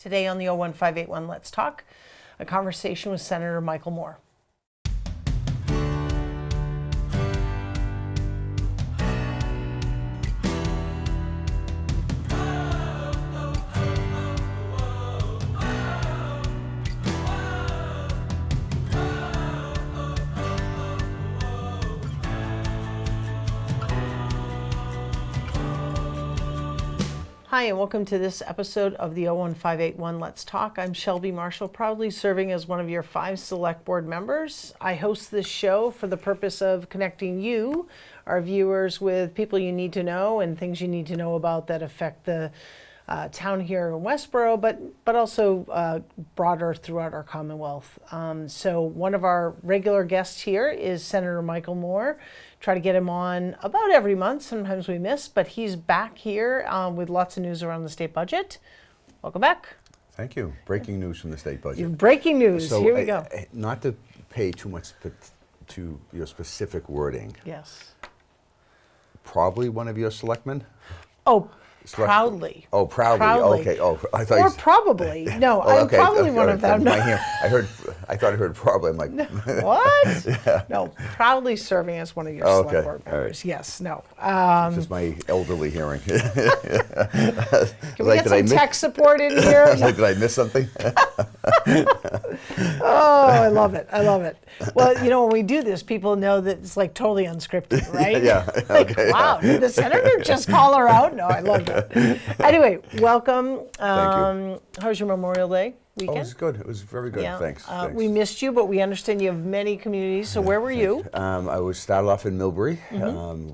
Today on the 01581 Let's Talk, a conversation with Senator Michael Moore. Hi, and welcome to this episode of the 01581 Let's Talk. I'm Shelby Marshall, proudly serving as one of your 5 select board members. I host this show for the purpose of connecting you, our viewers, with people you need to know and things you need to know about that affect the town here in Westborough, but also broader throughout our Commonwealth. So one of our regular guests here is Senator Michael Moore. Try to get him on about every month. Sometimes we miss, but he's back here with lots of news around the state budget. Welcome back. Thank you. Breaking news from the state budget. Breaking news. So here we go. Not to pay too much to your specific wording. Yes. Probably one of your selectmen? Oh, proudly. Oh, proudly. Okay. Oh, I thought. Or probably. No, I'm okay. probably one of them. I thought I heard probably. I'm like, what? Yeah. No, proudly serving as one of your select board members. Right. Yes. No. It's just my elderly hearing. Can we get some tech support in here? Did I miss something? Oh, I love it. I love it. Well, you know, when we do this, people know that it's like totally unscripted, right? Yeah. Like, okay. Wow, did the senator just call her out? No, I love it. Anyway, welcome. Thank you. How was your Memorial Day weekend? Oh, it was good. It was very good. Yeah. Thanks. We missed you, but we understand you have many communities. So where were you? I was started off in Millbury.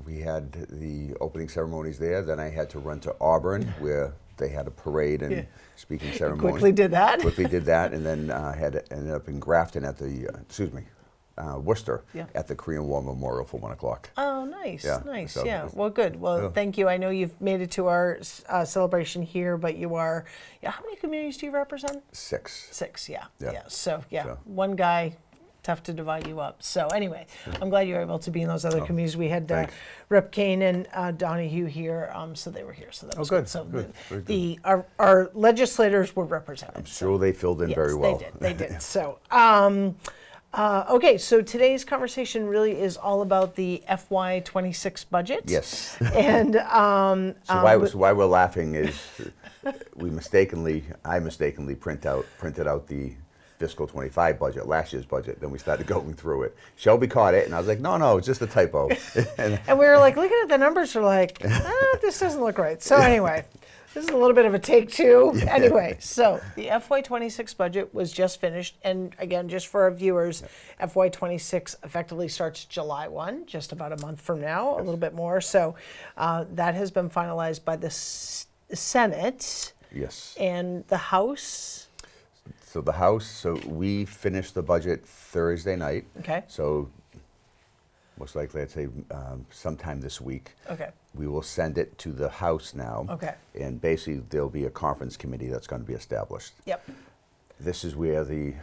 We had the opening ceremonies there. Then I had to run to Auburn, where they had a parade and speaking ceremony. Quickly did that. And then ended up in Grafton at the Worcester at the Korean War Memorial for 1 o'clock. Oh, nice, nice. So, yeah, well, good. Well, thank you. I know you've made it to our celebration here, but you are. Yeah, how many communities do you represent? 6. 6. Yeah. So one guy. Tough to divide you up. So anyway, I'm glad you were able to be in those other communities. We had Rep. Kane and Donahue here, so they were here. So that was good. So good. Our legislators were represented. I'm sure they filled in very well. They did. So. Okay, so today's conversation really is all about the FY26 budget. Yes. And why we're laughing is I mistakenly printed out the fiscal 25 budget, last year's budget. Then we started going through it. Shelby caught it, and I was like, no, it's just a typo. and we were like looking at the numbers, we're like, this doesn't look right. So anyway. This is a little bit of a take two. Yeah. Anyway, so the FY26 budget was just finished. And again, just for our viewers, FY26 effectively starts July 1, just about a month from now, a little bit more. So that has been finalized by the Senate. Yes. And the House. So we finished the budget Thursday night. Okay. So most likely, I'd say sometime this week. Okay. We will send it to the House now. Okay. And basically, there'll be a conference committee that's going to be established. Yep. This is where the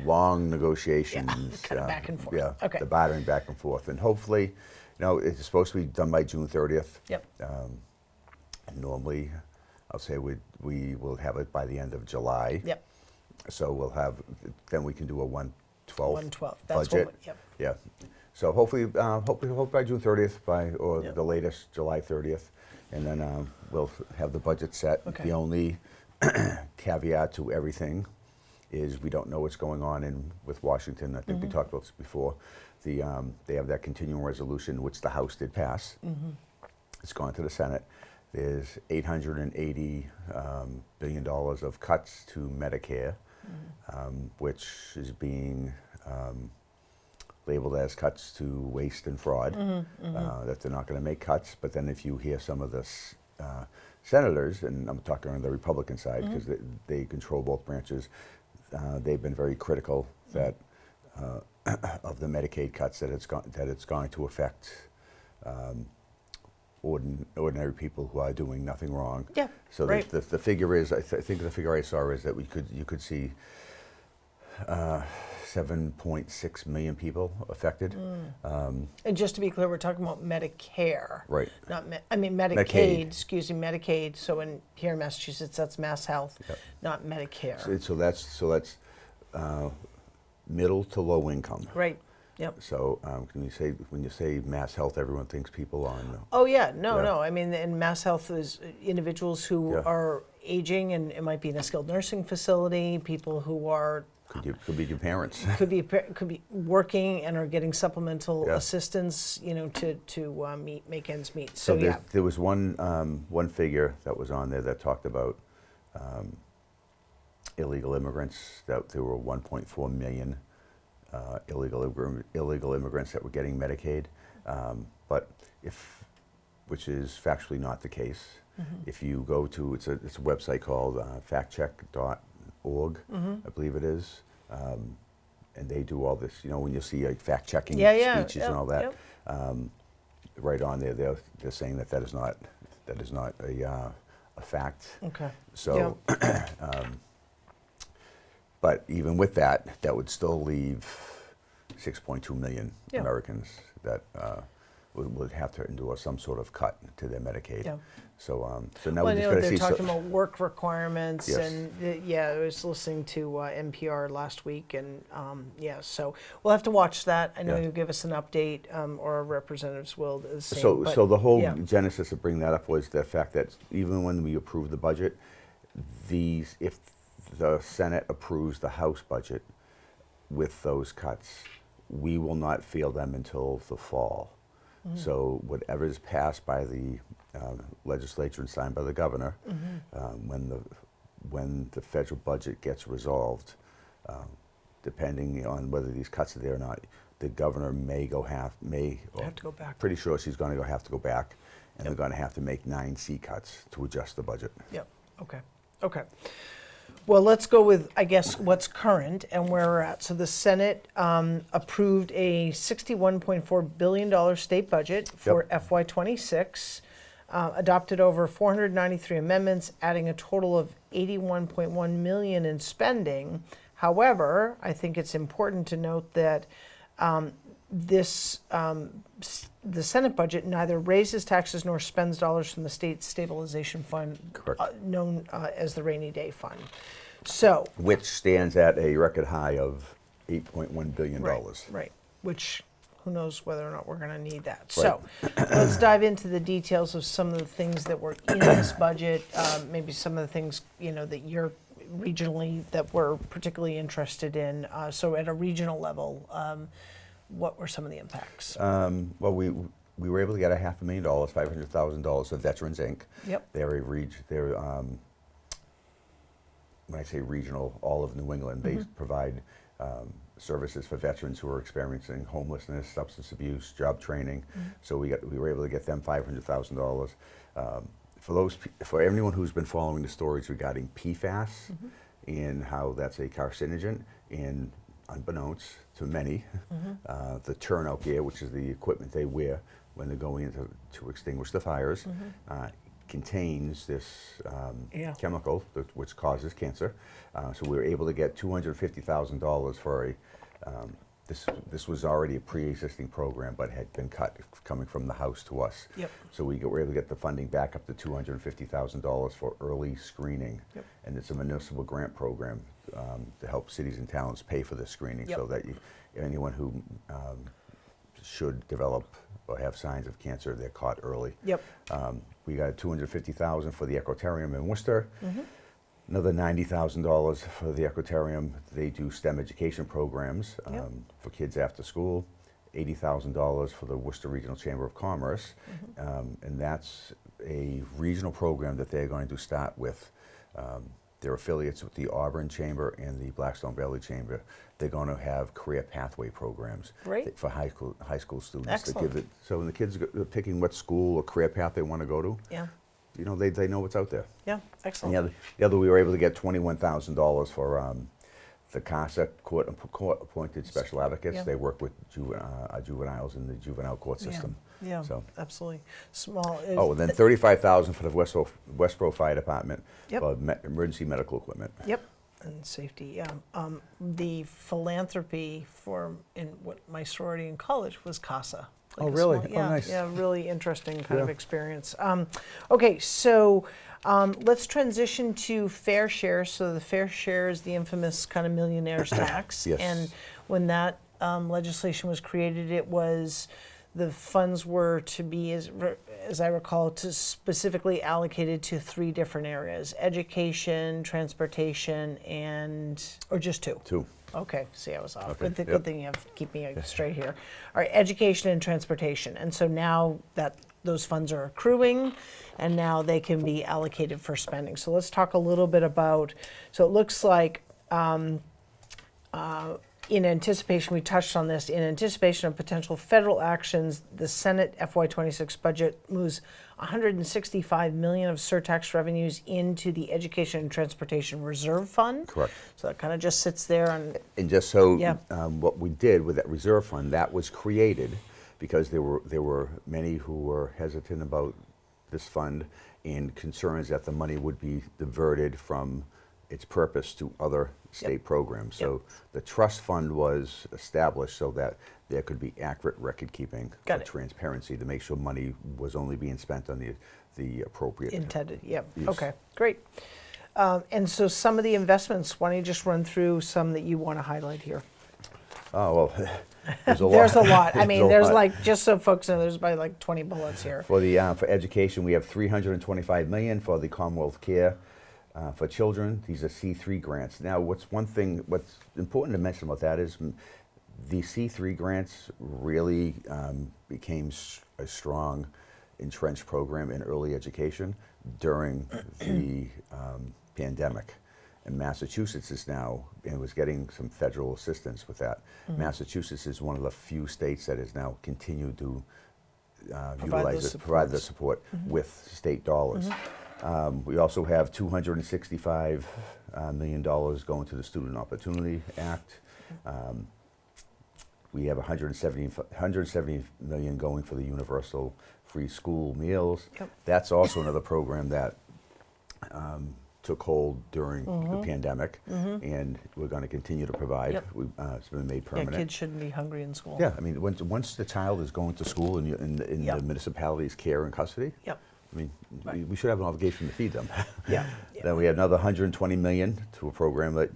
long negotiations, kind of back and forth. Yeah, okay. The battering back and forth, and hopefully, it's supposed to be done by June 30th. Yep. And normally, I'll say we will have it by the end of July. Yep. So then we can do a 1/12 That's budget. Yep. Yeah. So hopefully by June 30th, the latest July 30th, and then we'll have the budget set. Okay. The only caveat to everything is we don't know what's going on with Washington. I think we talked about this before. They have that continuing resolution, which the House did pass. It's gone to the Senate. There's $880 billion of cuts to Medicare, which is being labeled as cuts to waste and fraud, that they're not going to make cuts. But then if you hear some of the senators, and I'm talking on the Republican side because they control both branches, they've been very critical that of the Medicaid cuts that it's going to affect ordinary people who are doing nothing wrong. Yeah. So right. the figure is, I think the figure I saw is that you could see 7.6 million people affected. And just to be clear, we're talking about Medicare. Right. Not Medicaid, Medicaid. excuse me, Medicaid. So here in Massachusetts, that's Mass Health, Yep. not Medicare. So that's middle to low income. Right. Yep. So when you say Mass Health, everyone thinks people on. Oh yeah, no. Yeah. I mean, and Mass Health is individuals who Yeah. are aging, and it might be in a skilled nursing facility. People who are Could be your parents. could be working and are getting supplemental Yeah. assistance, to make ends meet. So yeah. There was one figure that was on there that talked about illegal immigrants. That there were 1.4 million illegal immigrants that were getting Medicaid, which is factually not the case. If you go to it's a website called factcheck.org, I believe it is, and they do all this. When you see like fact checking speeches and all that, right on there, they're saying that is not a fact. Okay. So. But even with that, that would still leave 6.2 million Americans that would have to endure some sort of cut to their Medicaid. Yeah. So now Well, we're just going to they're see. talking about work requirements, Yes. and I was listening to NPR last week, and so we'll have to watch that. I know Yeah. you'll give us an update, or our representatives will. The same, So the whole yeah. genesis of bringing that up was the fact that even when we approve the budget, if the Senate approves the House budget with those cuts, we will not feel them until the fall. So whatever is passed by the legislature and signed by the governor, when the federal budget gets resolved, depending on whether these cuts are there or not, the governor may have to go back. Pretty sure she's going to have to go back, and they're going to have to make 9 C cuts to adjust the budget. Yep. Okay. Well, let's go with, I guess, what's current and where we're at. So the Senate approved a $61.4 billion state budget for FY26, adopted over 493 amendments, adding a total of $81.1 million in spending. However, I think it's important to note that the Senate budget neither raises taxes nor spends dollars from the state stabilization fund, known as the rainy day fund. So, which stands at a record high of $8.1 billion. right. Which, who knows whether or not we're going to need that. So, let's dive into the details of some of the things that were in this budget. Maybe some of the things that you're regionally that we're particularly interested in. So, at a regional level. What were some of the impacts? Well, we were able to get $500,000, $500,000 of Veterans Inc. Yep. They're when I say regional, all of New England. They provide services for veterans who are experiencing homelessness, substance abuse, job training. So we were able to get them $500,000. For anyone who's been following the stories regarding PFAS and how that's a carcinogen, and unbeknownst to many, the turnout gear, which is the equipment they wear when they're going into to extinguish the fires, contains this chemical which causes cancer. So we were able to get $250,000 for this was already a pre-existing program, but had been cut coming from the House to us. Yep. So we were able to get the funding back up to $250,000 for early screening. Yep. And it's a municipal grant program to help cities and towns pay for the screening, so that anyone who should develop or have signs of cancer, they're caught early. Yep. We got $250,000 for the Ecotarium in Worcester. Another $90,000 for the Ecotarium. They do STEM education programs for kids after school. $80,000 for the Worcester Regional Chamber of Commerce, and that's a regional program that they're going to start with. Their affiliates with the Auburn Chamber and the Blackstone Valley Chamber. They're going to have career pathway programs for high school students. Excellent. So when the kids are picking what school or career path they want to go to, they know what's out there. Yeah, excellent. The other, we were able to get $21,000 for the CASA court-appointed special advocates. They work with juveniles in the juvenile court system. Yeah, so. Absolutely. Small. And then $35,000 for the Westborough Fire Department Yep. for emergency medical equipment. Yep. and safety, yeah. The philanthropy in what my sorority in college was CASA. Oh, really? Oh, Yeah, nice. yeah, really interesting kind of Yeah. experience. Okay, so let's transition to fair share. So the fair share is the infamous kind of millionaire's tax. Yes. And when that legislation was created, the funds were to be, as I recall, to specifically allocated to 3 different areas: education, transportation, or just 2? 2. Okay, see, I was off. Okay, Good yep. thing you have to keep me straight here. All right, education and transportation. And so now that those funds are accruing, and now they can be allocated for spending. So let's talk a little bit about, so it looks like in anticipation, we touched on this, in anticipation of potential federal actions, the Senate FY26 budget moves $165 million of surtax revenues into the Education and Transportation Reserve Fund. Correct. So that kind of just sits there And just so Yeah. what we did with that reserve fund, that was created because there were many who were hesitant about this fund and concerns that the money would be diverted from its purpose to other state programs. So the trust fund was established so that there could be accurate record keeping Got for it. transparency to make sure money was only being spent on the appropriate intended, yeah. use. Okay, great. And so some of the investments, why don't you just run through some that you want to highlight here? Oh, well, there's a lot. There's a lot. I mean, there's lot. like, just so folks know, there's about like 20 bullets here. For for education, we have $325 million for the Commonwealth Care for children. These are C3 grants. Now, what's important to mention about that is the C3 grants really became a strong entrenched program in early education during the pandemic. And Massachusetts is now, and was getting some federal assistance with that. Massachusetts is one of the few states that has now continued to provide the support with state dollars. We also have $265 million going to the Student Opportunity Act. We have $170 million going for the universal free school meals. Yep. That's also another program that took hold during the pandemic, and we're going to continue to provide. Yep. It's been made Yeah, permanent. kids shouldn't be hungry in school. Yeah, I mean, once the child is going to school in Yep. the municipality's care and custody, Yep. I mean, Right. we should have an obligation to feed them. Yeah. Then we have another $120 million to a program that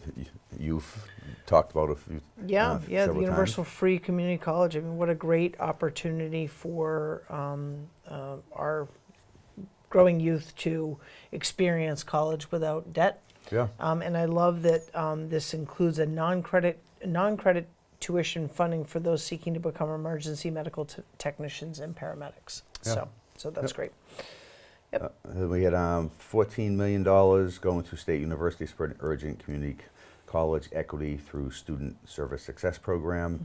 you've talked about Yeah, the several times. Universal Free Community College. I mean, what a great opportunity for our growing youth to experience college without debt. Yeah. And I love that this includes a non-credit tuition funding for those seeking to become emergency medical technicians and paramedics. Yeah. So that's Yep. great. We had $14 million going to State University spreading urgent community college equity through Student Service Success Program.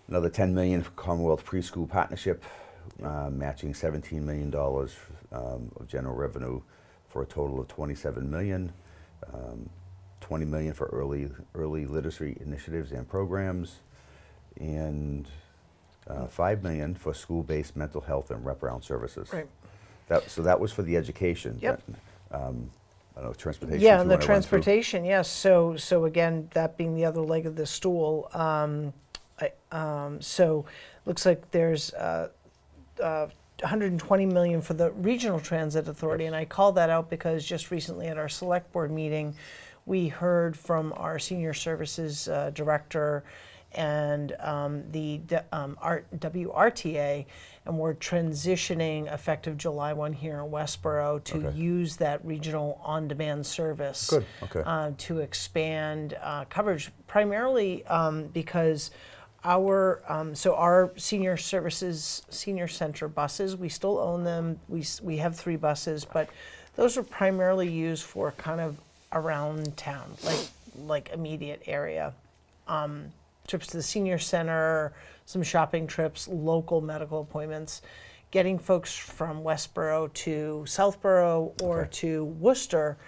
Another $10 million for Commonwealth Preschool Partnership, matching $17 million of general revenue for a total of $27 million. $20 million for early literacy initiatives and programs, and $5 million for school-based mental health and wraparound services. Right. So that was for the education. Yep. I don't know, transportation. Yeah, if and you the wanna run through. transportation, yes. So again, that being the other leg of the stool, so looks like there's $120 million for the Regional Transit Authority, and I call that out because just recently at our select board meeting, we heard from our senior services director and the WRTA, and we're transitioning effective July 1 here in Westborough to Okay. use that regional on-demand service Good, okay. to expand coverage, primarily because our senior services senior center buses, we still own them. We have 3 buses, but those are primarily used for kind of around town, like immediate area. Trips to the senior center, some shopping trips, local medical appointments. Getting folks from Westborough to Southborough or Okay. to Worcester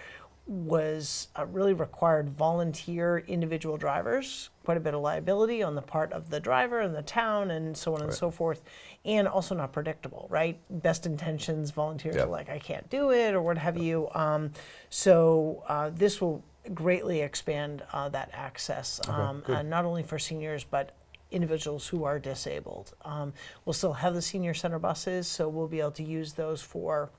was really required volunteer individual drivers, quite a bit of liability on the part of the driver and the town and so on and Right. so forth, and also not predictable, right? Best intentions, volunteers Yep. are like, I can't do it or what have you. So this will greatly expand that access, good. not only for seniors, but individuals who are disabled. We'll still have the senior center buses, so we'll be able to use those for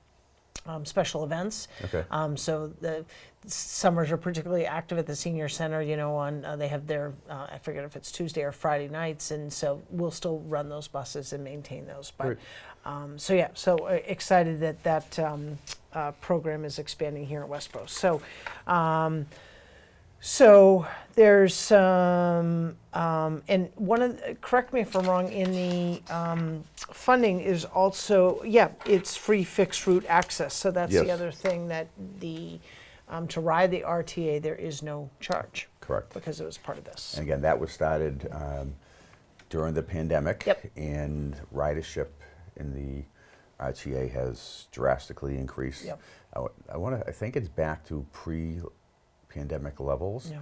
special events. Okay. So the summers are particularly active at the senior center, on they have their, I forget if it's Tuesday or Friday nights, and so we'll still run those buses and maintain those. But so excited that program is expanding here at Westborough. So there's some, and correct me if I'm wrong, in the funding is also, it's free fixed route access. So that's Yes. the other thing, that to ride the RTA, there is no charge. Correct. Because it was part of this. And again, that was started during the pandemic. Yep. And ridership in the RTA has drastically increased. Yep. I think it's back to pre-pandemic levels. Yeah.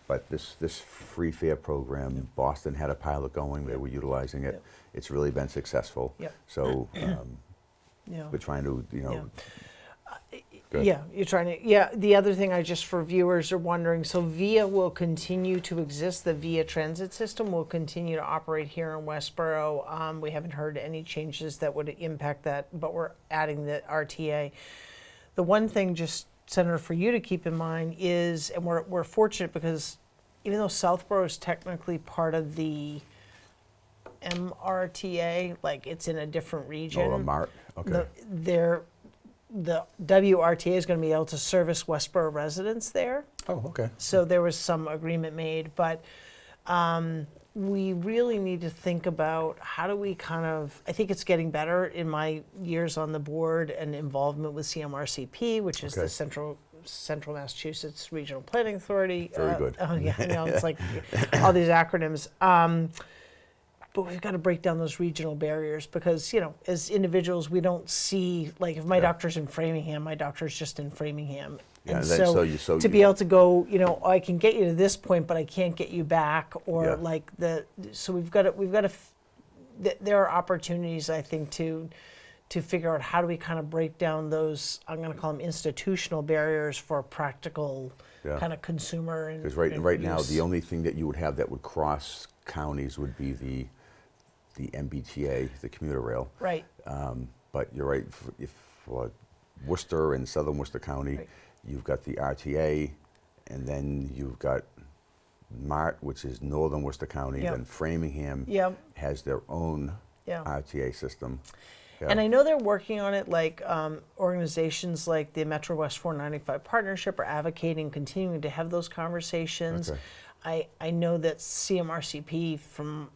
But this free fare program, Boston had a pilot going. They were utilizing it. Yep. It's really been successful. Yep. So Yeah. we're trying to, Good. Yeah, you're trying to, the other thing, for viewers are wondering, so VIA will continue to exist, the VIA transit system will continue to operate here in Westborough. We haven't heard any changes that would impact that, but we're adding the RTA. The one thing, just Senator, for you to keep in mind is, and we're fortunate because even though Southborough is technically part of the MRTA, like it's in a different region. Oh, a MART, okay. The WRTA is going to be able to service Westborough residents there. Oh, okay. So there was some agreement made, but we really need to think about how do we I think it's getting better in my years on the board and involvement with CMRCP, which is the Central Massachusetts Regional Planning Authority. Very good. Oh yeah, I know, it's like all these acronyms. But we've got to break down those regional barriers because, as individuals, we don't see, like if my doctor's in Framingham, my doctor's just in Framingham. Yeah, And so to be able to go, I can get you to this point, but I can't get you back, or so we've got to, there are opportunities, I think, to figure out how do we kind of break down those, I'm going to call them institutional barriers for practical kind of consumer and Because right now, use. the only thing that you would have that would cross counties would be the MBTA, the commuter rail. Right. But you're right, if Worcester and Southern Worcester County, you've got the RTA, and then you've got MART, which is Northern Worcester County, then Framingham has their own RTA system. Yeah. And I know they're working on it, like organizations like the Metro West 495 Partnership are advocating, continuing to have those conversations. Okay. I know that CMRCP, from,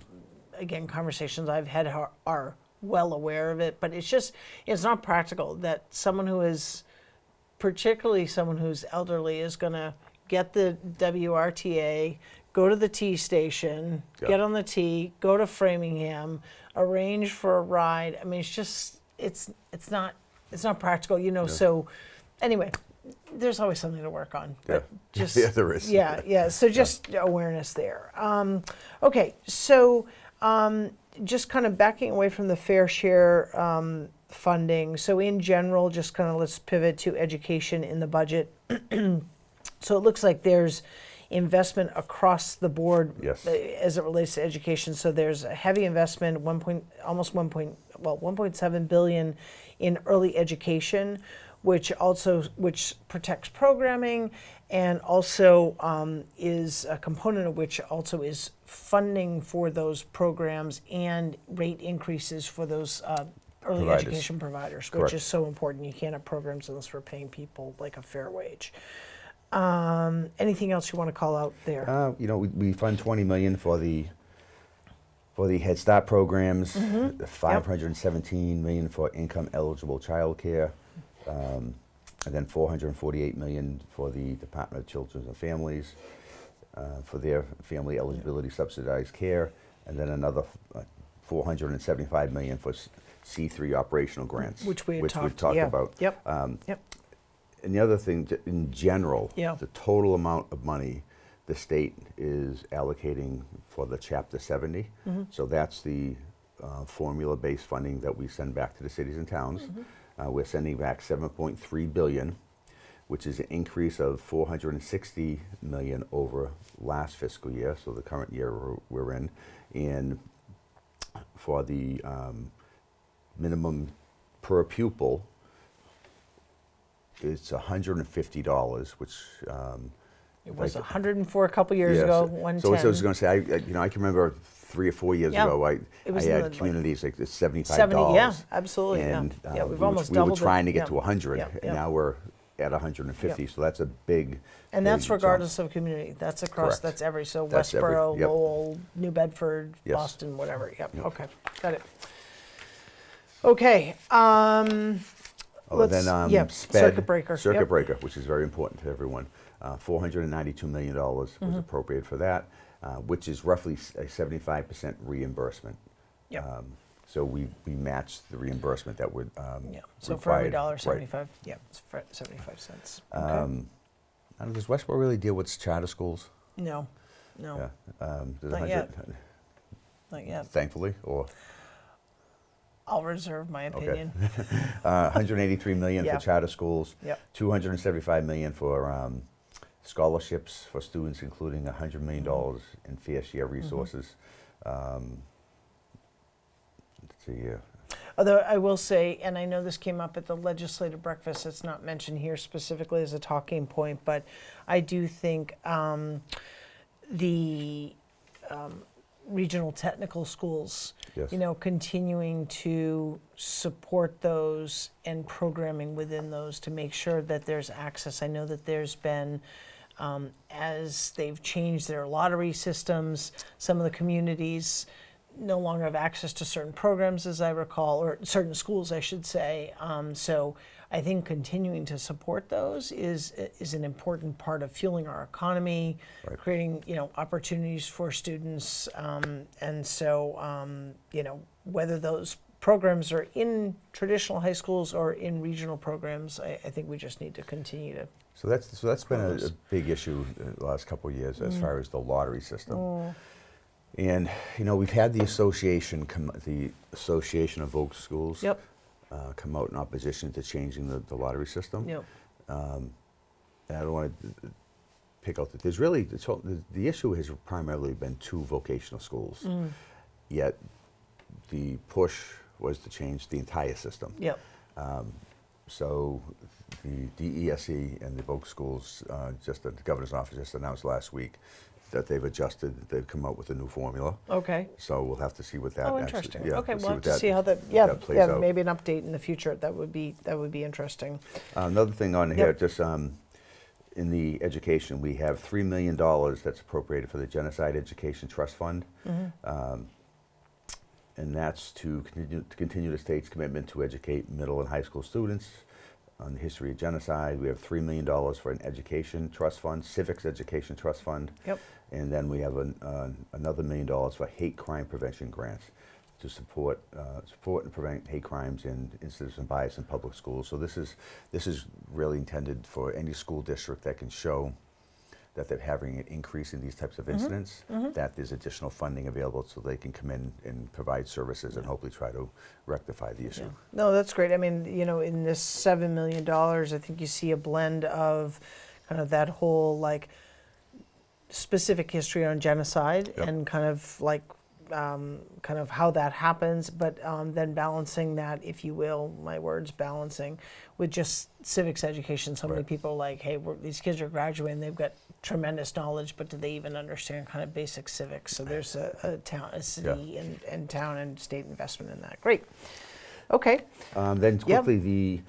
again, conversations I've had, are well aware of it, but it's not practical that someone who is, particularly someone who's elderly, is going to get the WRTA, go to the T station, get on the T, go to Framingham, arrange for a ride. I mean, it's not practical, So anyway, there's always something to work on. But there is. So just awareness there. Okay, so just kind of backing away from the fair share funding. So in general, just kind of let's pivot to education in the budget. So it looks like there's investment across the board as it relates to education. So there's a heavy investment, 1.7 billion in early education, which protects programming, and also is a component of which also is funding for those programs and rate increases for those early education providers, which is so important. You can't have programs unless we're paying people like a fair wage. Anything else you want to call out there? We fund 20 million for the Head Start programs, 517 million for income eligible childcare, and then 448 million for the Department of Children and Families for their family eligibility subsidized care, and then another 475 million for C3 operational grants, which we've talked about. And the other thing, in general, the total amount of money the state is allocating for the Chapter 70. So that's the formula-based funding that we send back to the cities and towns. We're sending back 7.3 billion. which is an increase of $460 million over last fiscal year, so the current year we're in. And for the minimum per pupil, it's $150, which It was 104 a couple years ago, 110. So what I was going to say, I can remember 3 or 4 years ago, I had communities like $75. 70, yeah, absolutely. And we've almost we doubled were trying it. to get to 100, Yep. and now we're at 150. So that's a big. And that's big regardless jump. of community. That's across. Correct. That's every. So That's every- Westborough, yep. Lowell, New Bedford, Yes. Boston, whatever. Yep. Yep. Okay. Got it. Okay. Then SPED, circuit breaker. Circuit Yep. breaker, which is very important to everyone. $492 million was appropriated for that, which is roughly a 75% reimbursement. Yep. So we matched the reimbursement that would So for every required. dollar, Right. 75. Yeah, it's 75 cents. Okay. I don't know, does Westborough really deal with charter schools? No. Yeah. Does Not 100 yet. Not yet. Thankfully, or I'll reserve my opinion. 183 million Yeah. for charter schools. Yep. 275 million for scholarships for students, including $100 million in fair share resources. Let's see here. Although I will say, and I know this came up at the legislative breakfast, it's not mentioned here specifically as a talking point, but I do think the regional technical schools, Yes. continuing to support those and programming within those to make sure that there's access. I know that there's been, as they've changed their lottery systems, some of the communities no longer have access to certain programs, as I recall, or certain schools, I should say. So I think continuing to support those is an important part of fueling our economy, Right. creating opportunities for students, and so whether those programs are in traditional high schools or in regional programs, I think we just need to continue to. So that's been a big issue the last couple of years as far as the lottery system. And we've had the association of Oak Schools Yep. come out in opposition to changing the lottery system. Yep. And I don't want to pick out that there's really the issue has primarily been 2 vocational schools. Yet the push was to change the entire system. Yep. So the DESE and the Oak Schools, just the governor's office just announced last week that they've adjusted, they've come out with a new formula. Okay. So we'll have to see what that Oh, actually. interesting. Yeah, Okay, we'll we'll have what to see how that. Yeah, that plays out. maybe an update in the future. That would be interesting. Another thing on here, Yep. just in the education, we have $3 million that's appropriated for the Genocide Education Trust Fund. And that's to continue the state's commitment to educate middle and high school students on the history of genocide. We have $3 million for an education trust fund, civics education trust fund. Yep. And then we have another $1 million for hate crime prevention grants to support and prevent hate crimes and incidents of bias in public schools. So this is really intended for any school district that can show that they're having an increase in these types of incidents, that there's additional funding available so they can come in and provide services and hopefully try to rectify the issue. No, that's great. I mean, in this $7 million, I think you see a blend of kind of that whole specific history on genocide Yep. and kind of how that happens, but then balancing that, if you will, my words, balancing with just civics education. So many Right. people hey, these kids are graduating, they've got tremendous knowledge, but do they even understand kind of basic civics? So there's a city and town and state investment in that. Great. Okay. Then quickly,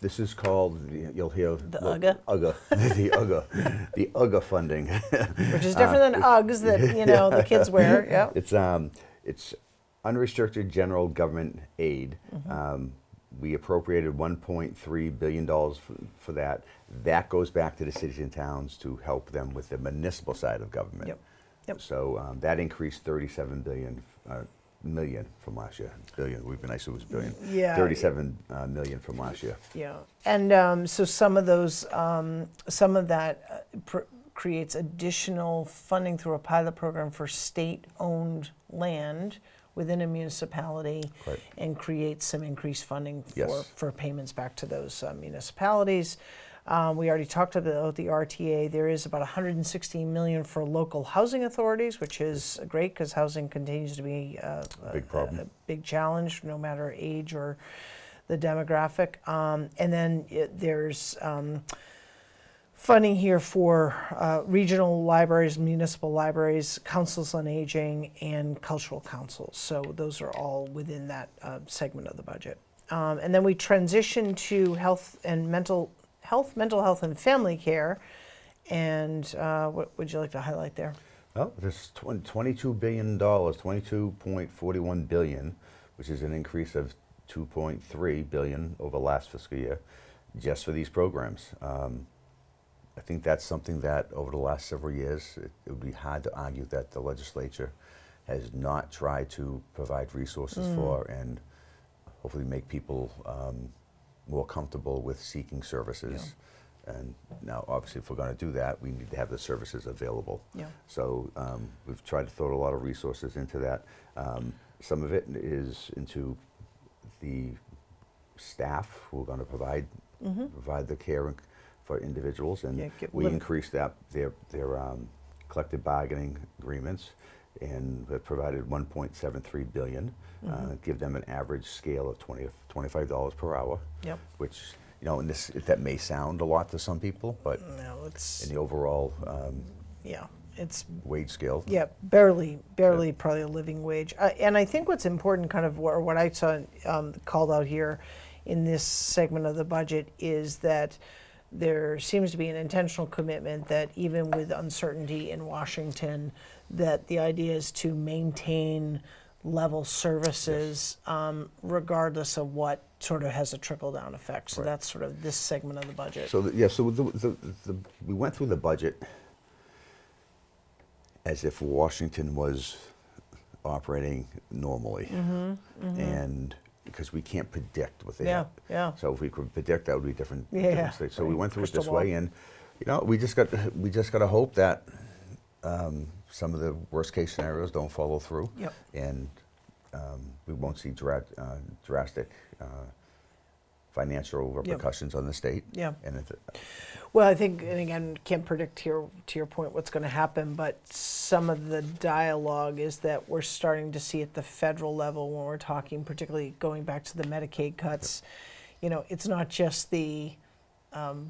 this is called, you'll hear The UGA? the UGA funding. Which is different than Uggs that the kids wear. Yeah. It's unrestricted general government aid. We appropriated $1.3 billion for that. That goes back to the cities and towns to help them with the municipal side of government. Yep. So that increased $37 million from last year. Billion would be nice if it was billion. Yeah. 37 million from last year. Yeah, and so some of that creates additional funding through a pilot program for state-owned land within a municipality, Right. and creates some increased funding Yes. for payments back to those municipalities. We already talked about the RTA. There is about $116 million for local housing authorities, which is great because housing continues to be Big problem. a big challenge, no matter age or the demographic. And then there's funding here for regional libraries, municipal libraries, councils on aging, and cultural councils. So those are all within that segment of the budget. And then we transition to mental health, and family care. And what would you like to highlight there? Well, there's $22 billion, $22.41 billion, which is an increase of $2.3 billion over last fiscal year, just for these programs. I think that's something that over the last several years, it would be hard to argue that the legislature has not tried to provide resources for and hopefully make people more comfortable with seeking services. Yeah. And now, obviously, if we're going to do that, we need to have the services available. Yeah. So we've tried to throw a lot of resources into that. Some of it is into the staff who are going to provide the care for individuals, and we increased their collective bargaining agreements, and have provided $1.73 billion. Give them an average scale of $25 per hour. Yep. Which, you know, and that may sound a lot to some people, but no, it's in the overall it's wage scale. Yeah, barely probably a living wage. And I think what's important, kind of, or what I saw called out here in this segment of the budget, is that there seems to be an intentional commitment that even with uncertainty in Washington, that the idea is to maintain level services regardless of what sort of has a trickle-down effect. So that's sort of this segment of the budget. So we went through the budget as if Washington was operating normally, and because we can't predict what they have. Yeah. So if we could predict, that would be different. Different. So we went through it this way, and you know, we just got to hope that some of the worst case scenarios don't follow through, and we won't see drastic financial repercussions on the state. Yeah. And well, I think, and again, can't predict here, to your point, what's going to happen, but some of the dialogue is that we're starting to see at the federal level, when we're talking, particularly going back to the Medicaid cuts, you know, it's not just the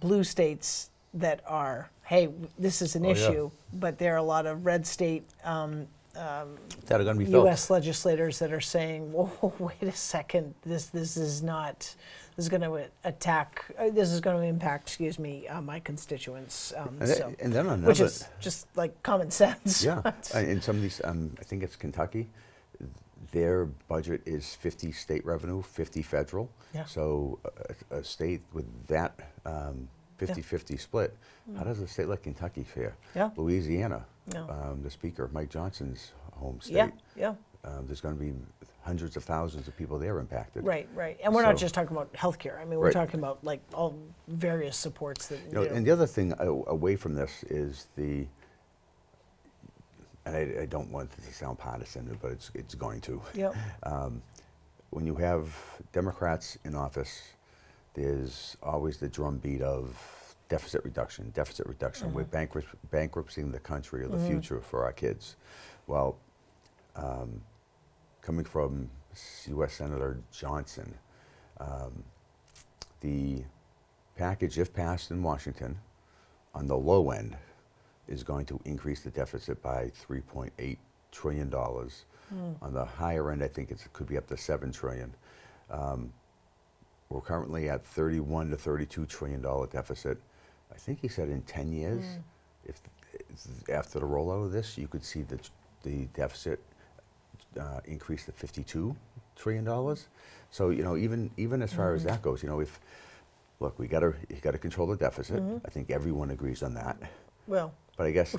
blue states that are, hey, this is an issue, but there are a lot of red state that are going to be U.S. legislators that are saying, whoa, wait a second, this is not, this is going to impact, my constituents. And then another, which is just like common sense. Yeah, and some of these, I think it's Kentucky, their budget is 50 state revenue, 50 federal. Yeah. So a state with that 50-50 split, how does a state like Kentucky fare? Yeah. Louisiana, the Speaker, Mike Johnson's home state. There's going to be hundreds of thousands of people there impacted. Right. And we're not just talking about healthcare. I mean, we're talking about like all various supports that. And the other thing away from this is and I don't want it to sound partisan, but it's going to. Yep. When you have Democrats in office, there's always the drumbeat of deficit reduction. We're bankrupting the country or the future for our kids. Well, coming from U.S. Senator Johnson, the package, if passed in Washington, on the low end, is going to increase the deficit by $3.8 trillion. On the higher end, I think it could be up to $7 trillion. We're currently at $31 to $32 trillion deficit. I think he said in 10 years, if after the rollout of this, you could see the deficit increase to $52 trillion. So, you know, even as far as that goes, you know, look, you got to control the deficit. I think everyone agrees on that. Well, but I guess,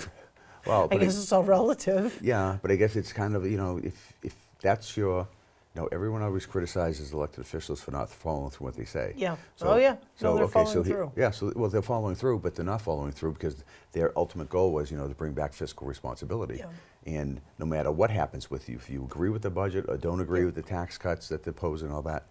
I guess it's all relative. Yeah, but I guess it's kind of, you know, if that's your, you know, everyone always criticizes elected officials for not following through what they say. Yeah. So, they're following through. They're following through, but they're not following through because their ultimate goal was, you know, to bring back fiscal responsibility. Yeah. And no matter what happens with you, if you agree with the budget or don't agree with the tax cuts that they're posing and all that,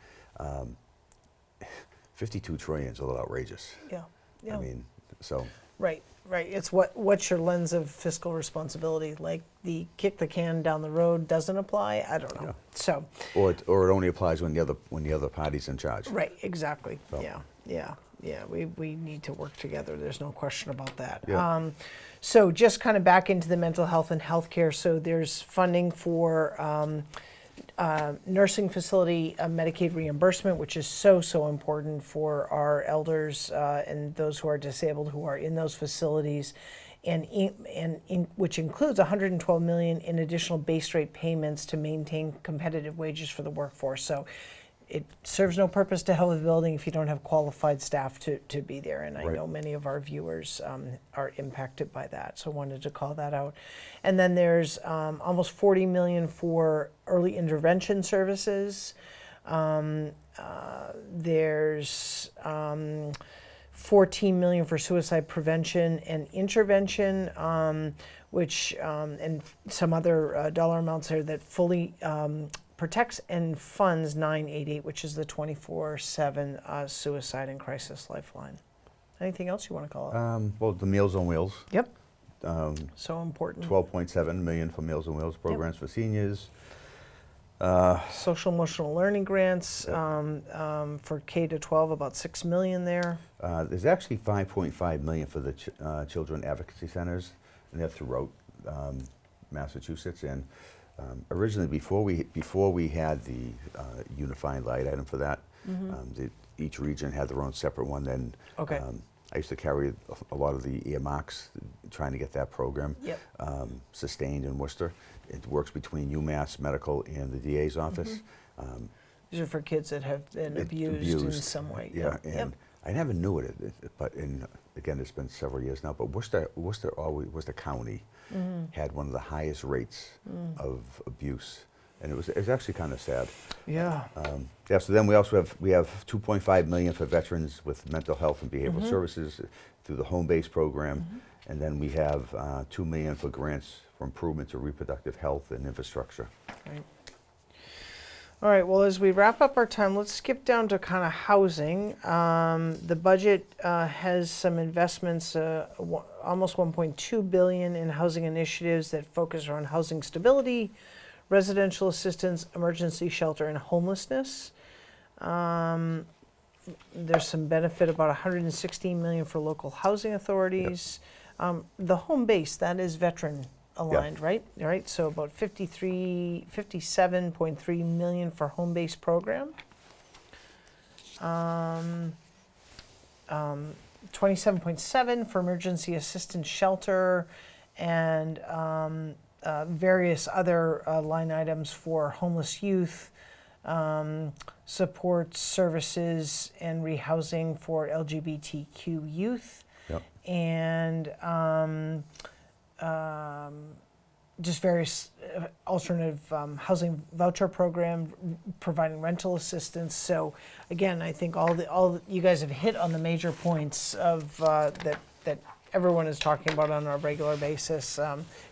$52 trillion is a little outrageous. Yeah. Yeah. I mean, so. Right, right. It's what's your lens of fiscal responsibility? Like the kick the can down the road doesn't apply? I don't know. Yeah. So, Or it only applies when the other party's in charge. right, exactly. So. Yeah. We need to work together. There's no question about that. Yeah. So just kind of back into the mental health and healthcare. So there's funding for nursing facility Medicaid reimbursement, which is so important for our elders and those who are disabled who are in those facilities, and which includes $112 million in additional base rate payments to maintain competitive wages for the workforce. So it serves no purpose to have a building if you don't have qualified staff to be there. And I Right. know many of our viewers are impacted by that, so wanted to call that out. And then there's almost $40 million for early intervention services. There's $14 million for suicide prevention and intervention, which and some other dollar amounts there that fully protects and funds 988, which is the 24/7 suicide and crisis lifeline. Anything else you want to call out? Well, the Meals on Wheels, Yep. So important. 12.7 million for Meals on Wheels programs for seniors. Social emotional learning grants for K to 12, about 6 million there. There's actually 5.5 million for the children advocacy centers, and they're throughout Massachusetts. And originally, before we had the unified line item for that, each region had their own separate one. Then Okay. I used to carry a lot of the earmarks, trying to get that program Yep. sustained in Worcester. It works between UMass Medical and the DA's office. These are for kids that have been abused in some way. Yeah, Yep. and I never knew it, but again, it's been several years now. But Worcester County had one of the highest rates of abuse, and it was actually kind of sad. Yeah. Yeah. So then we have 2.5 million for veterans with mental health and behavioral services through the home-based program, and then we have 2 million for grants for improvement to reproductive health and infrastructure. Right. All right, well, as we wrap up our time, let's skip down to kind of housing. The budget has some investments, almost 1.2 billion in housing initiatives that focus on housing stability, residential assistance, emergency shelter, and homelessness. There's some benefit, about 116 million for local housing authorities. The home base, that is veteran aligned, right? All right, so about 57.3 million for home-based program. 27.7 for emergency assistance shelter, and various other line items for homeless youth, support services and rehousing for LGBTQ youth, Yep. and just various alternative housing voucher program providing rental assistance. So again, I think all you guys have hit on the major points of that everyone is talking about on a regular basis,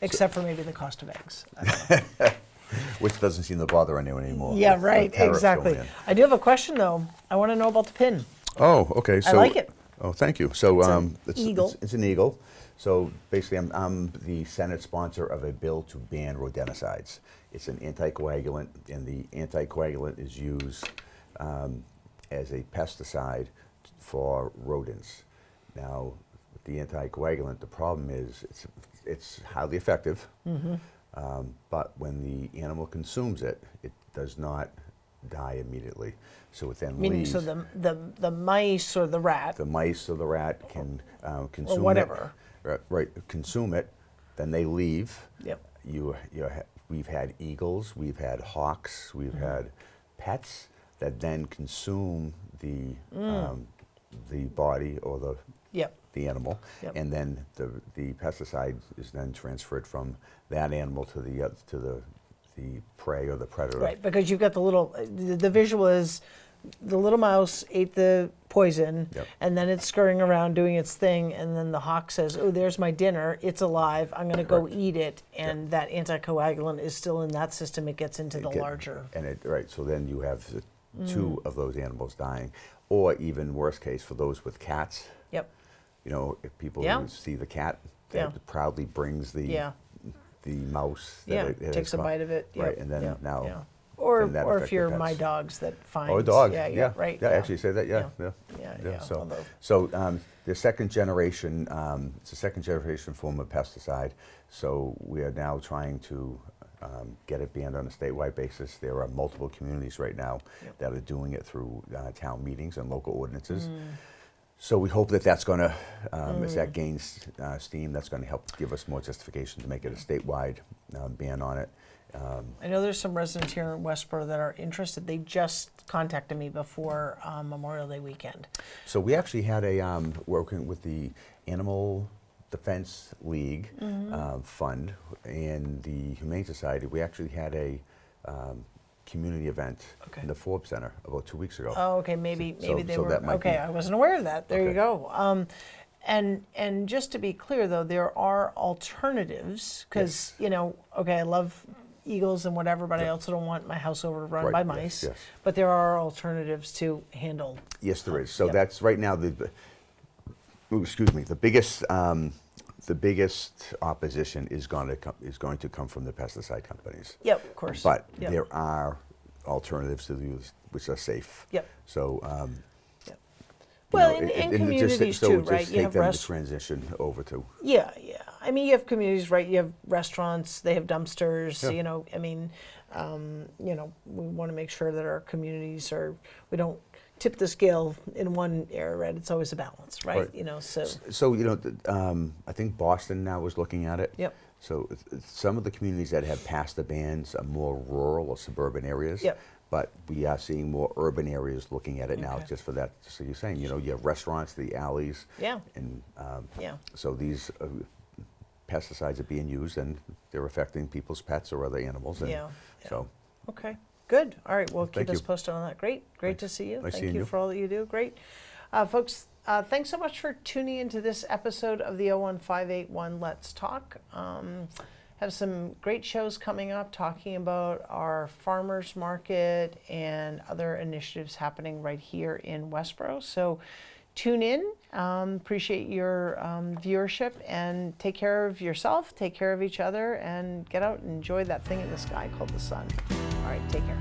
except for maybe the cost of eggs. Which doesn't seem to bother anyone anymore. Yeah, with the right, tariffs exactly. going in. I do have a question though. I want to know about the pin. Oh, okay. So like it. Oh, thank you. So It's an eagle. It's an eagle. So basically, I'm the Senate sponsor of a bill to ban rodenticides. It's an anticoagulant, and the anticoagulant is used as a pesticide for rodents. Now, with the anticoagulant, the problem is it's highly effective, but when the animal consumes it, it does not die immediately. So it then Meaning, leaves. so the mice or the rat, The mice or the rat can consume or whatever. it. Right, consume it, then they leave. Yep. We've had eagles, we've had hawks, we've had pets that then consume the body or Yep. the animal, Yep. and then the pesticide is then transferred from that animal to the prey or the predator. Right, because you've got the visual is the little mouse ate the poison, Yep. and then it's scurrying around doing its thing, and then the hawk says, "Oh, there's my dinner. It's alive. I'm going to go Correct. eat it." And that anticoagulant is still in that system. It gets into the larger. And so then you have two of those animals dying, or even worst case for those with cats. Yep. You know, if people Yeah. see the cat Yeah. that proudly brings Yeah. the mouse. That Yeah, it has takes a caught. bite of it. Right, Yep, and then yep, now. yeah. Or, then that or if affected you're pets. my dogs that finds. Or a dog. Yeah, right. Yeah, actually say that. Yeah. Yeah. So, Although- the second generation. It's a second generation form of pesticide. So we are now trying to get it banned on a statewide basis. There are multiple communities right now that are doing it through town meetings and local ordinances. So we hope that that's going to, as that gains steam, that's going to help give us more justification to make it a statewide ban on it. I know there's some residents here in Westborough that are interested. They just contacted me before Memorial Day weekend. So we actually had a, working with the Animal Defense League fund and the Humane Society, we actually had a community event in the Forbes Center about 2 weeks ago. Oh, okay, maybe they were, that might okay, be- I wasn't aware of that. There you Okay. go. And just to be clear though, there are alternatives, because, Yes. you know, okay, I love eagles and whatever, but I also don't want my house overrun Right, by yes, mice. yes. But there are alternatives to handle. Yes, there is. So Yep. that's right now the biggest opposition is going to come from the pesticide companies. Yep, of course. But Yep. there are alternatives to these which are safe. Yep. So. Yep. You Well, know, in it just- communities so too, just right? You take have them to transition over to. Yeah. I mean, you have communities, right? You have restaurants, they have dumpsters, Yeah. you know, I mean, we want to make sure that our communities we don't tip the scale in one area, right? It's always a balance, right? Right. You know, so. So, I think Boston now is looking at it. Yep. So some of the communities that have passed the bans are more rural or suburban areas. Yep. But we are seeing more urban areas looking at it now, Okay. just for that. So you're saying, you have restaurants, the alleys. Yeah. And Yeah. so these pesticides are being used, and they're affecting people's pets or other animals. And Yeah. so, Okay, good. All right, well, keep Thank us you. posted on that. Great to see you. Nice Thank seeing you you. for all that you do. Great. Folks, thanks so much for tuning into this episode of the 01581 Let's Talk. Have some great shows coming up talking about our farmers market and other initiatives happening right here in Westborough. So tune in. Appreciate your viewership, and take care of yourself, take care of each other, and get out and enjoy that thing in the sky called the sun. All right, take care.